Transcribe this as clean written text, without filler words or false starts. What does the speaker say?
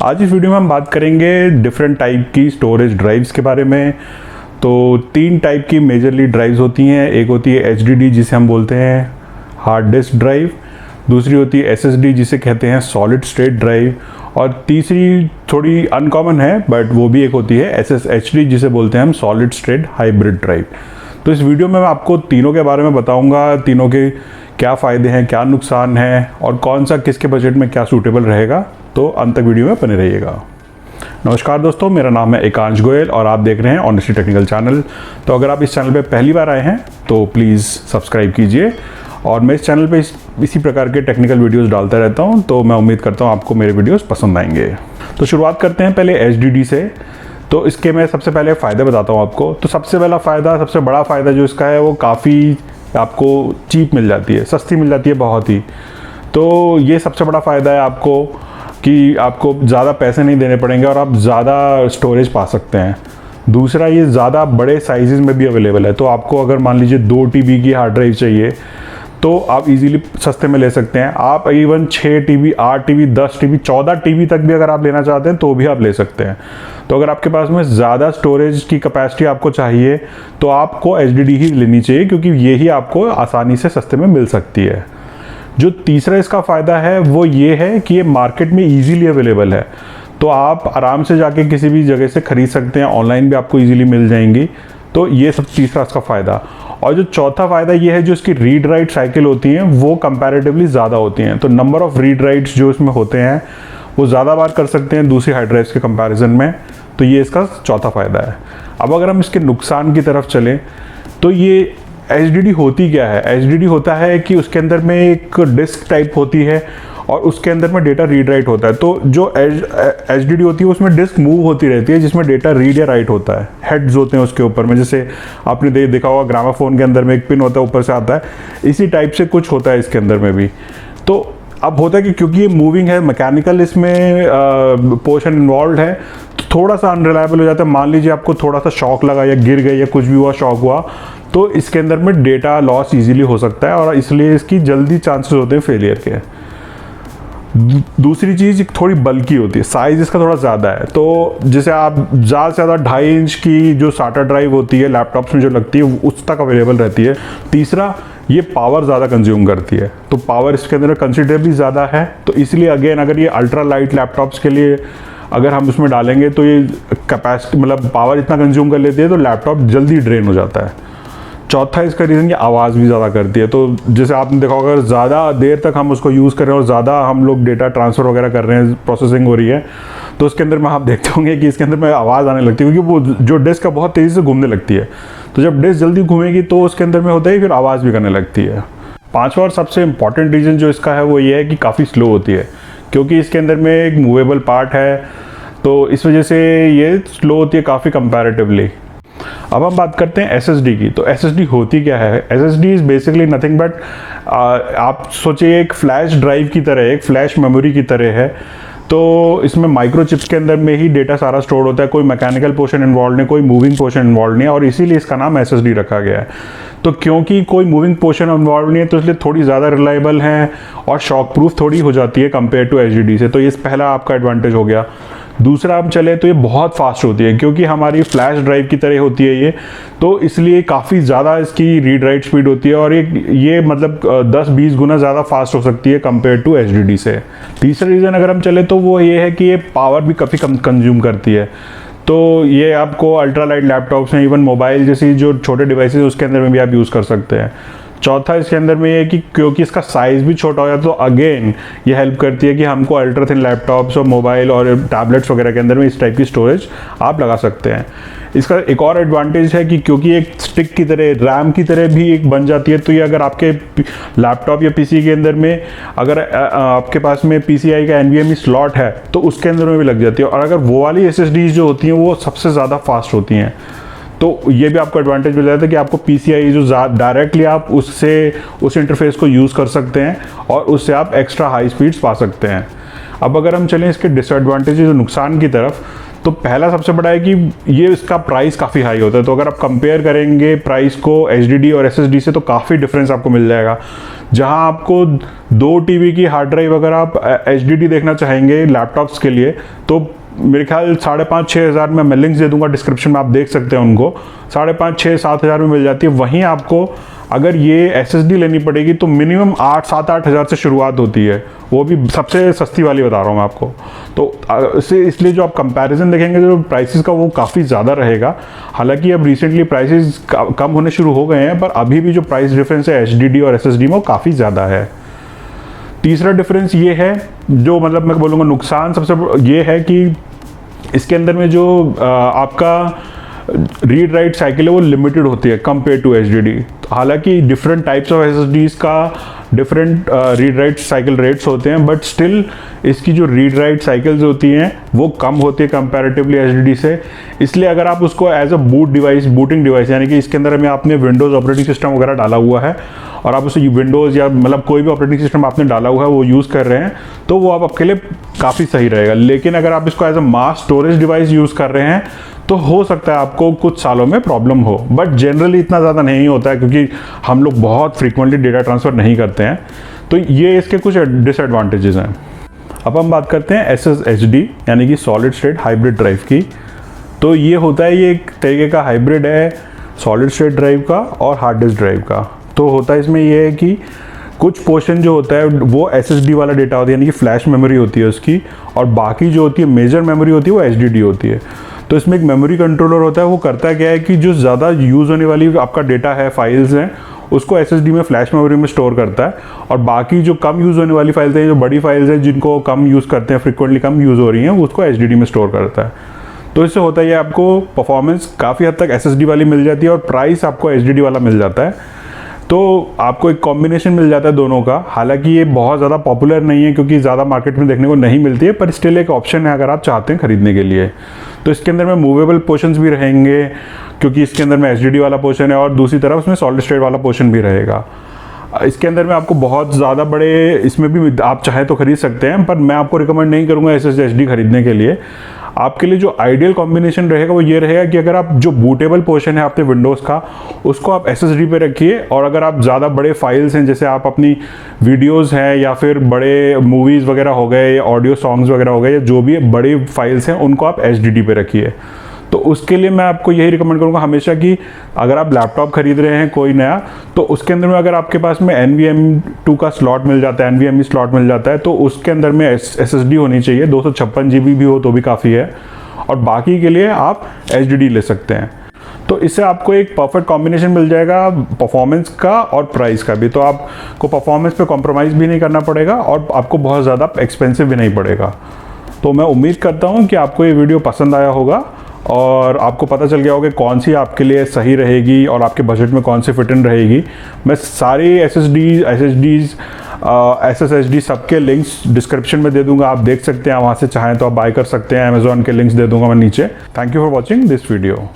आज इस वीडियो में हम बात करेंगे डिफरेंट टाइप की स्टोरेज ड्राइव्स के बारे में। तो 3 टाइप की मेजरली ड्राइव्स होती हैं। एक होती है HDD जिसे हम बोलते हैं हार्ड डिस्क ड्राइव, दूसरी होती है SSD जिसे कहते हैं सॉलिड स्टेट ड्राइव, और तीसरी थोड़ी अनकॉमन है बट वो भी एक होती है SSHD जिसे बोलते हैं हम सॉलिड स्टेट हाइब्रिड ड्राइव। तो इस वीडियो में मैं आपको तीनों के बारे में बताऊंगा, तीनों के क्या फ़ायदे हैं, क्या नुकसान है और कौन सा किसके बजट में क्या सूटेबल रहेगा। तो अंत तक वीडियो में बने रहिएगा। नमस्कार दोस्तों, मेरा नाम है एकांश गोयल और आप देख रहे हैं ऑनेस्टी टेक्निकल चैनल। तो अगर आप इस चैनल पे पहली बार आए हैं तो प्लीज़ सब्सक्राइब कीजिए, और मैं इस चैनल पे इसी प्रकार के टेक्निकल वीडियोस डालता रहता हूं, तो मैं उम्मीद करता हूं आपको मेरे वीडियोस पसंद आएंगे। तो शुरुआत करते हैं पहले HDD से। तो इसके मैं सबसे पहले फ़ायदे बताता हूं आपको। तो सबसे पहला फ़ायदा, सबसे बड़ा फ़ायदा जो इसका है वो काफ़ी आपको चीप मिल जाती है, सस्ती मिल जाती है बहुत ही। तो ये सबसे बड़ा फ़ायदा है आपको कि आपको ज़्यादा पैसे नहीं देने पड़ेंगे और आप ज़्यादा स्टोरेज पा सकते हैं। दूसरा, ये ज़्यादा बड़े साइज़ में भी अवेलेबल है। तो आपको अगर मान लीजिए 2 TB की हार्ड ड्राइव चाहिए तो आप इजीली सस्ते में ले सकते हैं। आप even 6 TB, 8 TB, 10 TB, 14 TB तक भी अगर आप लेना चाहते हैं तो भी आप ले सकते हैं। तो अगर आपके पास में ज़्यादा स्टोरेज की कैपेसिटी आपको चाहिए तो आपको HDD ही लेनी चाहिए, क्योंकि ये ही आपको आसानी से सस्ते में मिल सकती है। जो तीसरा इसका फ़ायदा है वो ये है कि ये मार्केट में ईजीली अवेलेबल है। तो आप आराम से जाके किसी भी जगह से ख़रीद सकते हैं, ऑनलाइन भी आपको ईजिली मिल जाएंगी। तो ये सब तीसरा इसका फ़ायदा। और जो चौथा फ़ायदा ये है, जो इसकी रीड राइट साइकिल होती हैं वो कंपैरेटिवली ज़्यादा होती हैं। तो नंबर ऑफ़ रीड राइट्स जो इसमें होते हैं वो ज़्यादा बार कर सकते हैं दूसरी हार्ड ड्राइव्स के कंपैरिजन में। तो ये इसका चौथा फ़ायदा है। अब अगर हम इसके नुकसान की तरफ चलें तो ये HDD होती क्या है? HDD होता है कि उसके अंदर में एक डिस्क टाइप होती है और उसके अंदर में डेटा रीड राइट होता है। तो जो HDD होती है उसमें डिस्क मूव होती रहती है, जिसमें डेटा रीड या राइट होता है। हेड्स होते हैं उसके ऊपर में, जैसे आपने देखा होगा ग्रामाफोन के अंदर में एक पिन होता है ऊपर से आता है, इसी टाइप से कुछ होता है इसके अंदर में भी। तो अब होता है कि क्योंकि ये मूविंग है, मैकेनिकल इसमें पोर्शन इन्वॉल्व है, तो थोड़ा सा अनरिलायबल हो जाता है। मान लीजिए आपको थोड़ा सा शॉक लगा या गिर गए या कुछ भी हुआ, शॉक हुआ, तो इसके अंदर में डेटा लॉस इजीली हो सकता है और इसलिए इसकी जल्दी चांसेस होते हैं फेलियर के। दूसरी चीज़ थोड़ी बल्की होती है, साइज़ इसका थोड़ा ज़्यादा है। तो जैसे आप ज़्यादा से ज़्यादा 2.5 इंच की जो SATA ड्राइव होती है लैपटॉप्स में जो लगती है उस तक अवेलेबल रहती है। तीसरा, ये पावर ज़्यादा कंज्यूम करती है, तो पावर इसके अंदर कंसिडरेबली ज़्यादा है। तो इसलिए अगेन अगर ये अल्ट्रा लाइट लैपटॉप्स के लिए अगर हम उसमें डालेंगे तो ये कैपेसिटी मतलब पावर इतना कंज्यूम कर लेती है तो लैपटॉप जल्दी ड्रेन हो जाता है। चौथा इसका रीज़न ये आवाज़ भी ज़्यादा करती है। तो जैसे आपने देखा होगा, अगर ज़्यादा देर तक हम उसको यूज़ कर रहे हैं और ज़्यादा हम लोग डेटा ट्रांसफ़र वगैरह कर रहे हैं, प्रोसेसिंग हो रही है, तो उसके अंदर में आप देखते होंगे कि इसके अंदर में आवाज़ आने लगती है, क्योंकि वो जो डिस्क है बहुत तेज़ी से घूमने लगती है। तो जब डिस्क जल्दी घूमेगी तो उसके अंदर में होता है फिर आवाज़ भी करने लगती है। पाँचवा और सबसे इंपॉर्टेंट रीज़न जो इसका है वो ये है कि काफ़ी स्लो होती है, क्योंकि इसके अंदर में एक मूवेबल पार्ट है, तो इस वजह से ये स्लो होती है काफ़ी कंपैरेटिवली। अब हम बात करते हैं SSD की। तो SSD होती क्या है? SSD is basically nothing but, आप सोचिए एक फ्लैश ड्राइव की तरह, एक फ्लैश मेमोरी की तरह है। तो इसमें माइक्रोचिप्स के अंदर में ही डेटा सारा स्टोर होता है, कोई मैकेनिकल पोर्शन इन्वॉल्व नहीं, कोई मूविंग पोर्शन इन्वॉल्व नहीं है, और इसीलिए इसका नाम SSD रखा गया है। तो क्योंकि कोई मूविंग पोर्शन इन्वॉल्व नहीं है तो इसलिए थोड़ी ज़्यादा रिलायबल है और शॉक प्रूफ थोड़ी हो जाती है कंपेयर टू HDD से। तो ये पहला आपका एडवांटेज हो गया। दूसरा हम चले तो ये बहुत फास्ट होती है, क्योंकि हमारी फ्लैश ड्राइव की तरह होती है ये, तो इसलिए काफ़ी ज़्यादा इसकी रीड राइट स्पीड होती है और ये मतलब 10-20 गुना ज़्यादा फास्ट हो सकती है कंपेयर टू HDD से। तीसरा रीज़न अगर हम चले तो वो ये है कि ये पावर भी काफ़ी कम कंज्यूम करती है। तो ये आपको अल्ट्रा लाइट लैपटॉप्स में, इवन मोबाइल जैसी जो छोटे डिवाइसेस उसके अंदर में भी आप यूज़ कर सकते हैं। चौथा इसके अंदर में ये है कि क्योंकि इसका साइज़ भी छोटा हो जाता है, तो अगेन ये हेल्प करती है कि हमको अल्ट्रा थिन लैपटॉप्स और मोबाइल और टैबलेट्स वगैरह के अंदर में इस टाइप की स्टोरेज आप लगा सकते हैं। इसका एक और एडवांटेज है कि क्योंकि एक स्टिक की तरह, रैम की तरह भी एक बन जाती है, तो ये अगर आपके लैपटॉप या PC के अंदर में अगर आपके पास में PCI का NVMe स्लॉट है तो उसके अंदर में भी लग जाती है। और अगर वो वाली SSDs जो होती हैं वो सबसे ज़्यादा फास्ट होती हैं, तो ये भी आपको एडवांटेज मिल जाता है कि आपको PCI जो डायरेक्टली आप उससे उस इंटरफेस को यूज़ कर सकते हैं और उससे आप एक्स्ट्रा हाई स्पीड्स पा सकते हैं। अब अगर हम चलें इसके डिसएडवांटेजेस और नुकसान की तरफ, तो पहला सबसे बड़ा है कि ये इसका प्राइस काफ़ी हाई होता है। तो अगर आप कंपेयर करेंगे प्राइस को HDD और SSD से तो काफ़ी डिफरेंस आपको मिल जाएगा। जहां आपको 2 TB की हार्ड ड्राइव अगर आप HDD देखना चाहेंगे लैपटॉप्स के लिए तो मेरे ख्याल 5,500-6 हज़ार में मैं लिंक्स दे दूंगा डिस्क्रिप्शन में, आप देख सकते हैं उनको। 5,500-6-7 हज़ार में मिल जाती है। वहीं आपको अगर ये SSD लेनी पड़ेगी तो मिनिमम 8-7-8 हज़ार से शुरुआत होती है, वो भी सबसे सस्ती वाली बता रहा हूँ मैं आपको। तो इसलिए जो आप कंपैरिजन देखेंगे जो प्राइसेस का वो काफ़ी ज़्यादा रहेगा। हालांकि अब रिसेंटली प्राइसेस कम होने शुरू हो गए हैं, पर अभी भी जो प्राइस डिफरेंस है HDD और SSD में वो काफ़ी ज़्यादा है। तीसरा डिफरेंस ये है, जो मतलब मैं बोलूँगा नुकसान सबसे ये है कि इसके अंदर में जो आपका रीड राइट साइकिल है वो लिमिटेड होती है कंपेयर टू HDD। हालांकि डिफरेंट टाइप्स ऑफ SSDs का different read write cycle rates होते हैं, बट स्टिल इसकी जो रीड राइट साइकिल्स होती हैं वो कम होती है कंपैरेटिवली HDD से। इसलिए अगर आप उसको एज अ बूटिंग डिवाइस यानी कि इसके अंदर में आपने विंडोज़ ऑपरेटिंग सिस्टम वगैरह डाला हुआ है और आप उसे विंडोज़ या मतलब कोई भी ऑपरेटिंग सिस्टम आपने डाला हुआ है वो यूज़ कर रहे हैं, तो वो आपके लिए काफ़ी सही रहेगा। लेकिन अगर आप इसको as a mass storage device use कर रहे हैं तो हो सकता है आपको कुछ सालों में प्रॉब्लम हो, बट जनरली इतना ज़्यादा नहीं होता है क्योंकि हम लोग बहुत फ्रीक्वेंटली डेटा ट्रांसफ़र नहीं करते हैं। तो ये इसके कुछ डिसएडवांटेजेस हैं। अब हम बात करते हैं SSHD यानी कि सॉलिड स्टेट हाइब्रिड ड्राइव की। तो ये होता है, ये एक तरीके का हाइब्रिड है सॉलिड स्टेट ड्राइव का और हार्ड डिस्क ड्राइव का। तो होता है इसमें ये है कि कुछ पोर्शन जो होता है वो SSD वाला डेटा होता है यानी कि फ्लैश मेमोरी होती है उसकी, और बाकी जो होती है मेजर मेमोरी होती है वो HDD होती है। तो इसमें एक मेमोरी कंट्रोलर होता है, वो करता क्या है कि जो ज़्यादा यूज़ होने वाली आपका डेटा है, फाइल्स हैं, उसको SSD में फ्लैश मेमोरी में स्टोर करता है, और बाकी जो कम यूज़ होने वाली फाइल्स हैं, जो बड़ी फाइल्स हैं जिनको कम यूज़ करते हैं, फ्रिक्वेंटली कम यूज़ हो रही हैं, उसको HDD में स्टोर करता है। तो इससे होता है आपको परफॉर्मेंस काफ़ी हद तक SSD वाली मिल जाती है और प्राइस आपको HDD वाला मिल जाता है। तो आपको एक कॉम्बिनेशन मिल जाता है दोनों का। हालांकि ये बहुत ज़्यादा पॉपुलर नहीं है क्योंकि ज़्यादा मार्केट में देखने को नहीं मिलती है, पर स्टिल एक ऑप्शन है अगर आप चाहते हैं ख़रीदने के लिए। तो इसके अंदर में मूवेबल पोर्शंस भी रहेंगे क्योंकि इसके अंदर में HDD वाला पोर्शन है और दूसरी तरफ उसमें सॉलिड स्टेट वाला पोर्शन भी रहेगा। इसके अंदर में आपको बहुत ज़्यादा बड़े इसमें भी आप चाहें तो ख़रीद सकते हैं, पर मैं आपको रिकमेंड नहीं करूँगा SSHD खरीदने के लिए। आपके लिए जो आइडियल कॉम्बिनेशन रहेगा वो ये रहेगा कि अगर आप जो बूटेबल पोर्शन है आपके विंडोज़ का उसको आप SSD पे रखिए, और अगर आप ज़्यादा बड़े फाइल्स हैं जैसे आप अपनी वीडियोज़ हैं या फिर बड़े मूवीज़ वगैरह हो गए या ऑडियो सॉन्ग्स वगैरह हो गए या जो भी बड़ी फाइल्स हैं उनको आप HDD पे रखिए। तो उसके लिए मैं आपको यही रिकमेंड करूँगा हमेशा कि अगर आप लैपटॉप खरीद रहे हैं कोई नया, तो उसके अंदर में अगर आपके पास में NVMe2 का स्लॉट मिल जाता है, NVMe स्लॉट मिल जाता है, तो उसके अंदर में SSD होनी चाहिए। 256 GB भी हो तो भी काफ़ी है, और बाकी के लिए आप HDD ले सकते हैं। तो इससे आपको एक परफेक्ट कॉम्बिनेशन मिल जाएगा परफॉर्मेंस का और प्राइस का भी। तो आपको परफॉर्मेंस पे कॉम्प्रोमाइज़ भी नहीं करना पड़ेगा और आपको बहुत ज़्यादा एक्सपेंसिव भी नहीं पड़ेगा। तो मैं उम्मीद करता हूँ कि आपको ये वीडियो पसंद आया होगा और आपको पता चल गया होगा कि कौन सी आपके लिए सही रहेगी और आपके बजट में कौन सी फिट इन रहेगी। मैं सारी SSHD सबके लिंक्स डिस्क्रिप्शन में दे दूंगा, आप देख सकते हैं, वहाँ से चाहें तो आप बाय कर सकते हैं। अमेज़ॉन के लिंक्स दे दूंगा मैं नीचे। Thank you for watching this video.